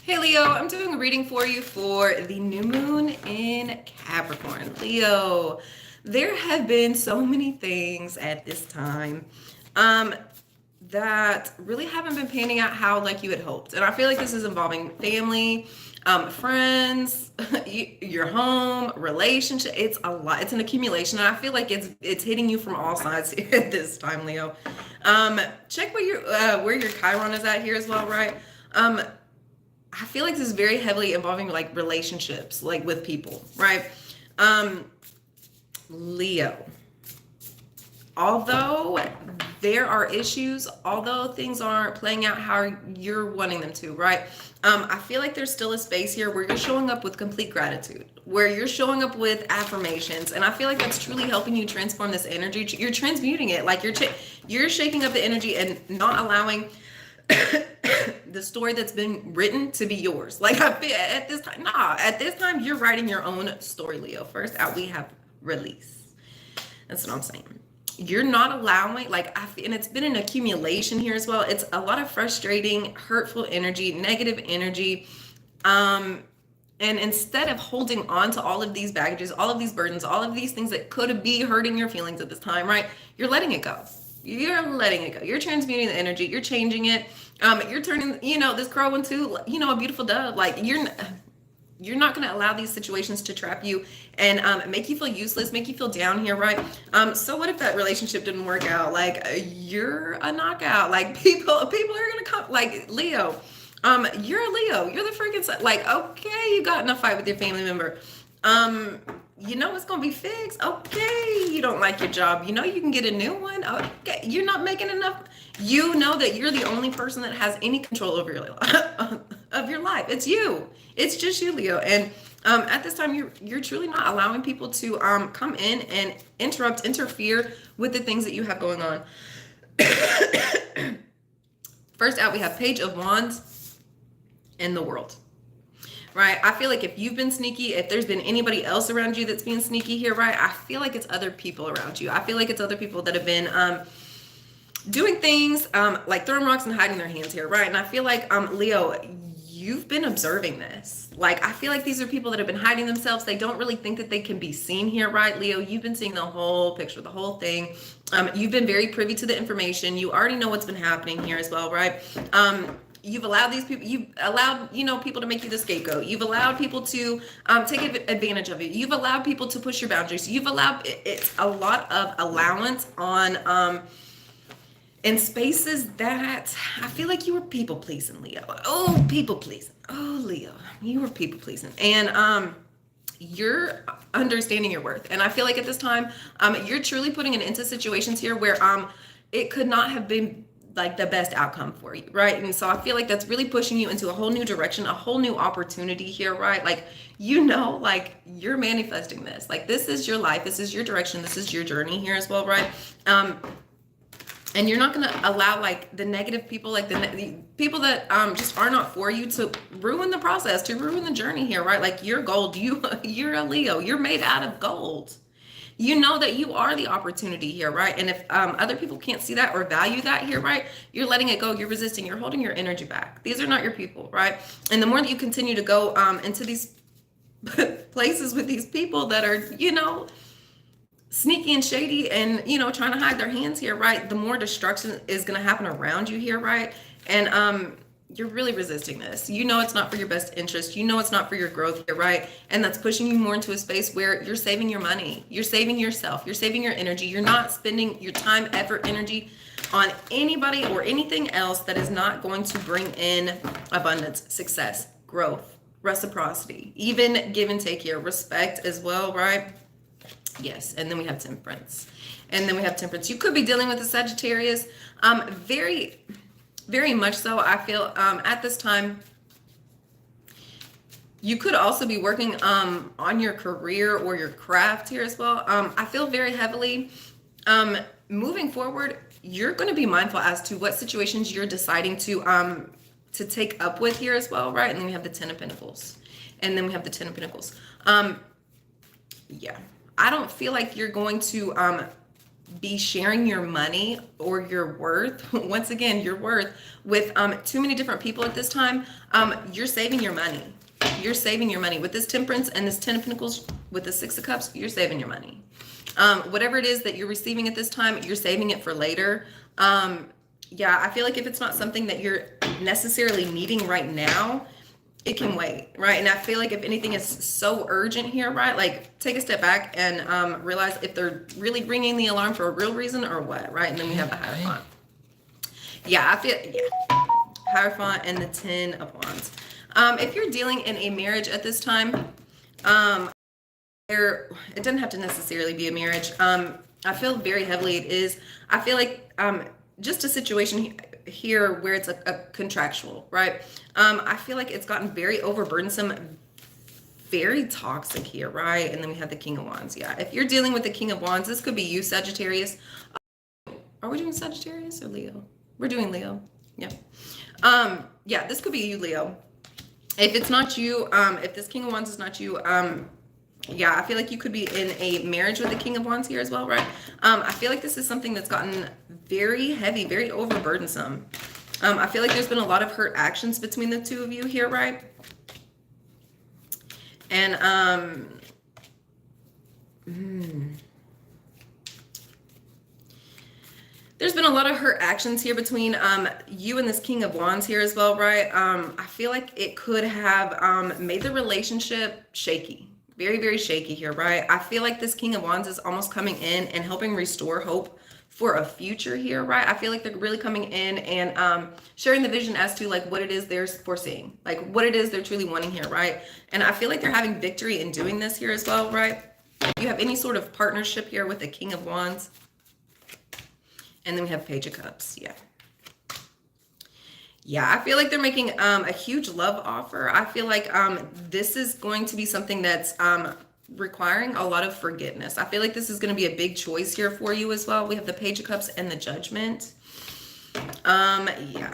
Hey Leo, I'm doing a reading for you for the new moon in Capricorn. Leo, there have been so many things at this time um, that really haven't been panning out how like you had hoped. And I feel like this is involving family, friends, your home, relationship. It's a lot. It's an accumulation. And I feel like it's hitting you from all sides at this time, Leo. Check where your Chiron is at here as well, right? I feel like this is very heavily involving like relationships, like with people, right? Um, Leo, although there are issues, although things aren't playing out how you're wanting them to, right? I feel like there's still a space here where you're showing up with complete gratitude, where you're showing up with affirmations, and I feel like that's truly helping you transform this energy. You're transmuting it, like you're shaking up the energy and not allowing the story that's been written to be yours. Like I feel at this time, at this time you're writing your own story, Leo. First out, we have release. That's what I'm saying. You're not allowing, like, and it's been an accumulation here as well. It's a lot of frustrating, hurtful energy, negative energy. And instead of holding on to all of these baggages, all of these burdens, all of these things that could be hurting your feelings at this time, right? You're letting it go. You're letting it go. You're transmuting the energy. You're changing it. You're turning, this crow into, a beautiful dove. Like you're not going to allow these situations to trap you and make you feel useless, make you feel down here, right? So what if that relationship didn't work out? Like you're a knockout. Like people are going to come. Like Leo, you're a Leo. You're the freaking like. Okay, you got in a fight with your family member. It's gonna be fixed. Okay, you don't like your job. You can get a new one. Okay, you're not making enough. You know that you're the only person that has any control over your of your life. It's you. It's just you, Leo. And at this time, you're truly not allowing people to come in and interfere with the things that you have going on. First out, we have Page of Wands in the World. Right? I feel like if you've been sneaky, if there's been anybody else around you that's being sneaky here, right? I feel like it's other people around you. I feel like it's other people that have been doing things like throwing rocks and hiding their hands here, right? And I feel like, Leo, you've been observing this. Like, I feel like these are people that have been hiding themselves. They don't really think that they can be seen here, right? Leo, you've been seeing the whole picture, the whole thing. You've been very privy to the information. You already know what's been happening here as well, right? You've allowed these people, you've allowed, people to make you the scapegoat. You've allowed people to take advantage of you. You've allowed people to push your boundaries. You've allowed, it's a lot of allowance on, in spaces that I feel like you were people pleasing, Leo. Oh, people pleasing. Oh, Leo, you were people pleasing. And, you're understanding your worth. And I feel like at this time, you're truly putting it into situations here where, it could not have been like the best outcome for you, right? And so I feel like that's really pushing you into a whole new direction, a whole new opportunity here, right? Like, like you're manifesting this. Like, this is your life, this is your direction, this is your journey here as well, right? And you're not going to allow like the negative people, like the people that just are not for you, to ruin the process, to ruin the journey here, right? Like, you're gold. You're a Leo. You're made out of gold. You know that you are the opportunity here, right? And if other people can't see that or value that here, right, you're letting it go. You're resisting. You're holding your energy back. These are not your people, right? And the more that you continue to go into these places with these people that are, sneaky and shady and, trying to hide their hands here, right, the more destruction is going to happen around you here, right? And you're really resisting this. It's not for your best interest. It's not for your growth here, right? And that's pushing you more into a space where you're saving your money. You're saving yourself. You're saving your energy. You're not spending your time, effort, energy on anybody or anything else that is not going to bring in abundance, success, growth, reciprocity, even give and take here, respect as well, right? Yes. And then we have temperance. You could be dealing with a Sagittarius. Very much so. I feel at this time, you could also be working on your career or your craft here as well. I feel very heavily moving forward. You're going to be mindful as to what situations you're deciding to take up with here as well, right? And then we have the Ten of Pentacles. Yeah. I don't feel like you're going to be sharing your money or your worth, once again, your worth with too many different people at this time, you're saving your money. You're saving your money. With this Temperance and this Ten of Pentacles, with the Six of Cups, you're saving your money. Whatever it is that you're receiving at this time, you're saving it for later. Yeah, I feel like if it's not something that you're necessarily needing right now, it can wait, right? And I feel like if anything is so urgent here, right, like take a step back and realize if they're really ringing the alarm for a real reason or what, right? And then we have the Hierophant. Yeah, I feel, yeah, Hierophant and the Ten of Wands. If you're dealing in a marriage at this time, it doesn't have to necessarily be a marriage. I feel very heavily it is. I feel like just a situation here where it's a contractual, right? I feel like it's gotten very overburdensome, very toxic here, right? And then we have the King of Wands. Yeah, if you're dealing with the King of Wands, this could be you, Sagittarius. Are we doing Sagittarius or Leo? We're doing Leo. Yeah. Yeah, this could be you, Leo. If it's not you, if this King of Wands is not you, yeah, I feel like you could be in a marriage with the King of Wands here as well, right? I feel like this is something that's gotten very heavy, very overburdensome. I feel like there's been a lot of hurt actions between the two of you here, right? And there's been a lot of hurt actions here between you and this King of Wands here as well, right? I feel like it could have made the relationship shaky. Very, very shaky here, right? I feel like this King of Wands is almost coming in and helping restore hope for a future here, right? I feel like they're really coming in and sharing the vision as to like what it is they're foreseeing, like what it is they're truly wanting here, right? And I feel like they're having victory in doing this here as well, right? If you have any sort of partnership here with the King of Wands, and then we have Page of Cups, yeah. Yeah, I feel like they're making a huge love offer. I feel like this is going to be something that's requiring a lot of forgiveness. I feel like this is going to be a big choice here for you as well. We have the Page of Cups and the Judgment. Yeah.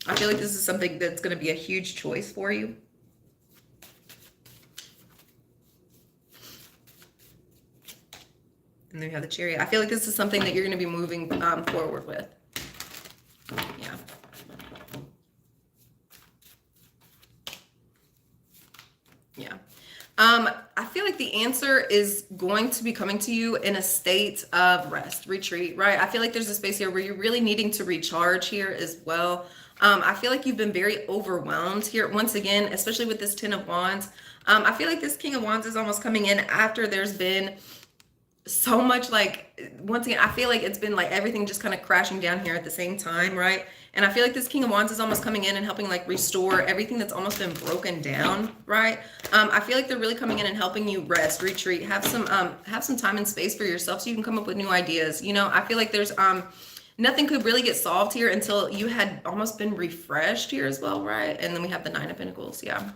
I feel like this is something that's going to be a huge choice for you. And then we have the Chariot. I feel like this is something that you're going to be moving forward with. Yeah. Yeah. I feel like the answer is going to be coming to you in a state of rest, retreat, right? I feel like there's a space here where you're really needing to recharge here as well. I feel like you've been very overwhelmed here. Once again, especially with this Ten of Wands. I feel like this King of Wands is almost coming in after there's been so much, like, once again, I feel like it's been like everything just kind of crashing down here at the same time, right? And I feel like this King of Wands is almost coming in and helping like restore everything that's almost been broken down, right? I feel like they're really coming in and helping you rest, retreat, have some time and space for yourself so you can come up with new ideas. You know, I feel like there's nothing could really get solved here until you had almost been refreshed here as well, right? And then we have the Nine of Pentacles, yeah.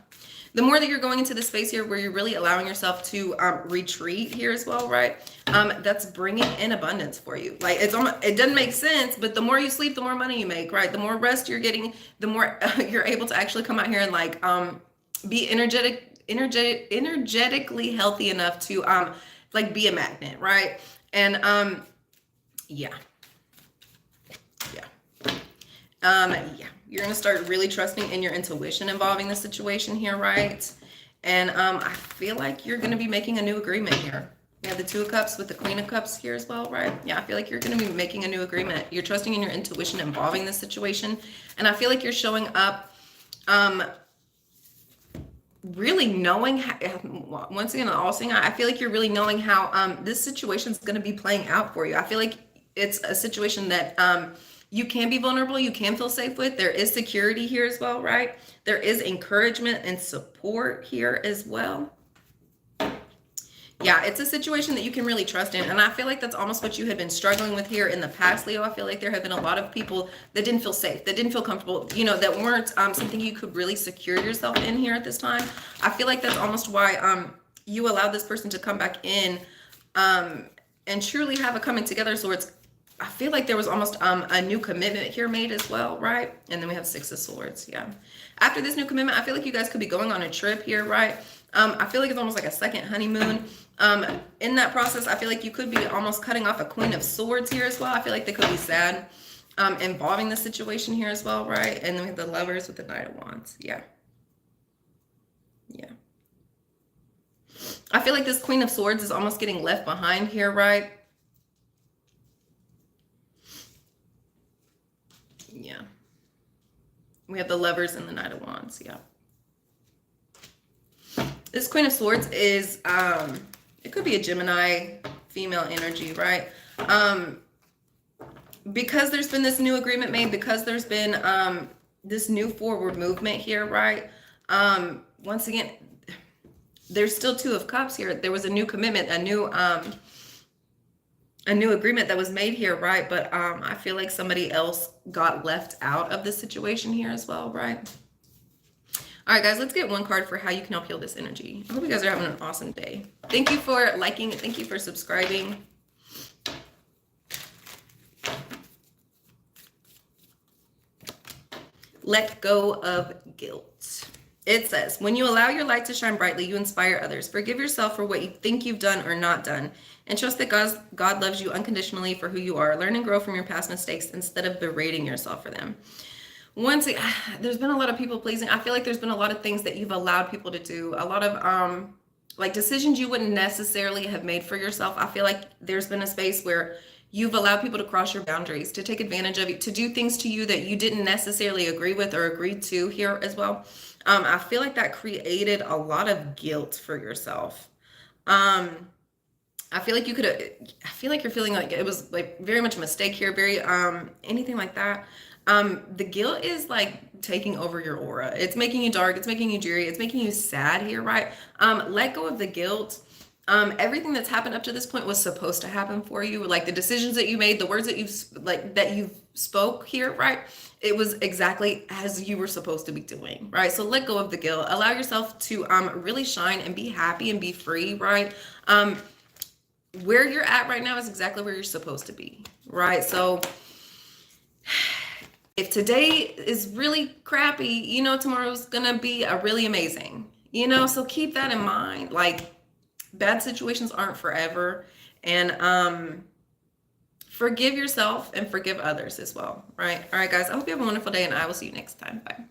The more that you're going into the space here where you're really allowing yourself to retreat here as well, right? That's bringing in abundance for you. Like it doesn't make sense, but the more you sleep, the more money you make, right? The more rest you're getting, the more you're able to actually come out here and like be energetically healthy enough to like be a magnet, right? And yeah. Yeah, you're going to start really trusting in your intuition involving the situation here, right? And I feel like you're going to be making a new agreement here. We have the Two of Cups with the Queen of Cups here as well, right? Yeah, I feel like you're going to be making a new agreement. You're trusting in your intuition involving this situation. And I feel like you're showing up really knowing how, once again, all seeing, I feel like you're really knowing how this situation is going to be playing out for you. I feel like it's a situation that you can be vulnerable, you can feel safe with. There is security here as well, right? There is encouragement and support here as well. Yeah, it's a situation that you can really trust in. And I feel like that's almost what you had been struggling with here in the past, Leo. I feel like there have been a lot of people that didn't feel safe, that didn't feel comfortable, you know, that weren't something you could really secure yourself in here at this time. I feel like that's almost why you allowed this person to come back in and truly have a coming together. So it's I feel like there was almost a new commitment here made as well, right? And then we have Six of Swords. Yeah. After this new commitment, I feel like you guys could be going on a trip here, right? I feel like it's almost like a second honeymoon. In that process, I feel like you could be almost cutting off a Queen of Swords here as well. I feel like they could be sad involving the situation here as well, right? And then we have the Lovers with the Knight of Wands. Yeah. Yeah. I feel like this Queen of Swords is almost getting left behind here, right? Yeah. We have the Lovers and the Knight of Wands. Yeah. This Queen of Swords is, it could be a Gemini female energy, right? Because there's been this new agreement made, because there's been this new forward movement here, right? Once again, there's still Two of Cups here. There was a new commitment, a new agreement that was made here, right? But I feel like somebody else got left out of this situation here as well, right? All right, guys, let's get one card for how you can help heal this energy. I hope you guys are having an awesome day. Thank you for liking. Thank you for subscribing. Let go of guilt. It says, when you allow your light to shine brightly, you inspire others. Forgive yourself for what you think you've done or not done, and trust that God loves you unconditionally for who you are. Learn and grow from your past mistakes instead of berating yourself for them. Once again, there's been a lot of people pleasing. I feel like there's been a lot of things that you've allowed people to do, a lot of like decisions you wouldn't necessarily have made for yourself. I feel like there's been a space where you've allowed people to cross your boundaries, to take advantage of you, to do things to you that you didn't necessarily agree with or agree to here as well. I feel like that created a lot of guilt for yourself. I feel like I feel like you're feeling like it was like very much a mistake here, very anything like that. The guilt is like taking over your aura. It's making you dark, it's making you dreary, it's making you sad here, right? Let go of the guilt. Everything that's happened up to this point was supposed to happen for you. Like the decisions that you made, the words that you've spoke here, right? It was exactly as you were supposed to be doing, right? So let go of the guilt. Allow yourself to really shine and be happy and be free, right? Where you're at right now is exactly where you're supposed to be, right? So if today is really crappy, you know, tomorrow's gonna be a really amazing, you know, so keep that in mind. Like bad situations aren't forever, and forgive yourself and forgive others as well, right? All right, guys, I hope you have a wonderful day, and I will see you next time. Bye.